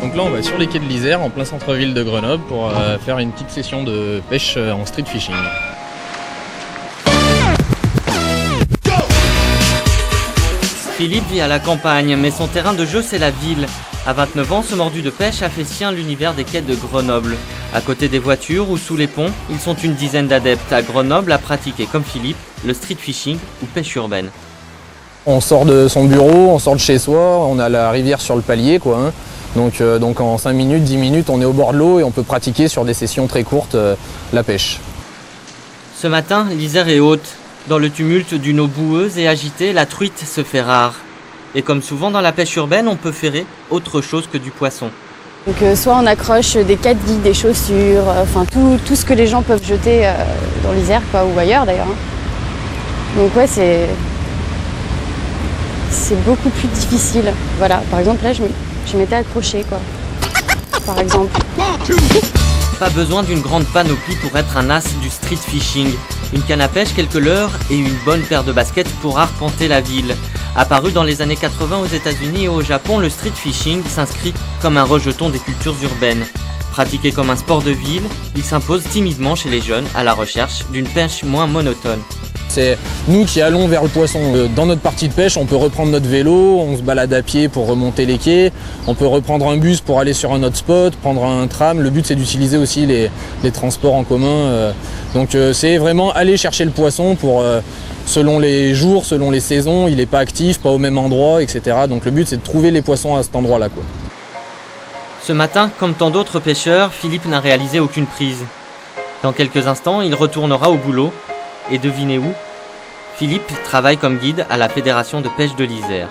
Donc là on va sur les quais de l'Isère en plein centre-ville de Grenoble pour faire une petite session de pêche en street fishing. Philippe vit à la campagne, mais son terrain de jeu c'est la ville. À 29 ans, ce mordu de pêche a fait sien l'univers des quais de Grenoble. À côté des voitures ou sous les ponts, ils sont une dizaine d'adeptes à Grenoble à pratiquer comme Philippe le street fishing ou pêche urbaine. On sort de son bureau, on sort de chez soi, on a la rivière sur le palier quoi. Hein. Donc en 5 minutes, 10 minutes, on est au bord de l'eau et on peut pratiquer sur des sessions très courtes la pêche. Ce matin, l'Isère est haute. Dans le tumulte d'une eau boueuse et agitée, la truite se fait rare. Et comme souvent dans la pêche urbaine, on peut ferrer autre chose que du poisson. Donc soit on accroche des caddies, des chaussures, enfin tout ce que les gens peuvent jeter dans l'Isère quoi, ou ailleurs d'ailleurs. Donc ouais, c'est beaucoup plus difficile. Voilà, par exemple là je m'étais accrochée quoi. Par exemple. Pas besoin d'une grande panoplie pour être un as du street fishing. Une canne à pêche, quelques leurres et une bonne paire de baskets pour arpenter la ville. Apparu dans les années 80 aux États-Unis et au Japon, le street fishing s'inscrit comme un rejeton des cultures urbaines. Pratiqué comme un sport de ville, il s'impose timidement chez les jeunes à la recherche d'une pêche moins monotone. C'est nous qui allons vers le poisson. Dans notre partie de pêche, on peut reprendre notre vélo, on se balade à pied pour remonter les quais, on peut reprendre un bus pour aller sur un autre spot, prendre un tram. Le but c'est d'utiliser aussi les transports en commun. Donc c'est vraiment aller chercher le poisson pour, selon les jours, selon les saisons, il n'est pas actif, pas au même endroit, etc. Donc le but c'est de trouver les poissons à cet endroit-là, quoi. Ce matin, comme tant d'autres pêcheurs, Philippe n'a réalisé aucune prise. Dans quelques instants, il retournera au boulot. Et devinez où ? Philippe travaille comme guide à la Fédération de pêche de l'Isère.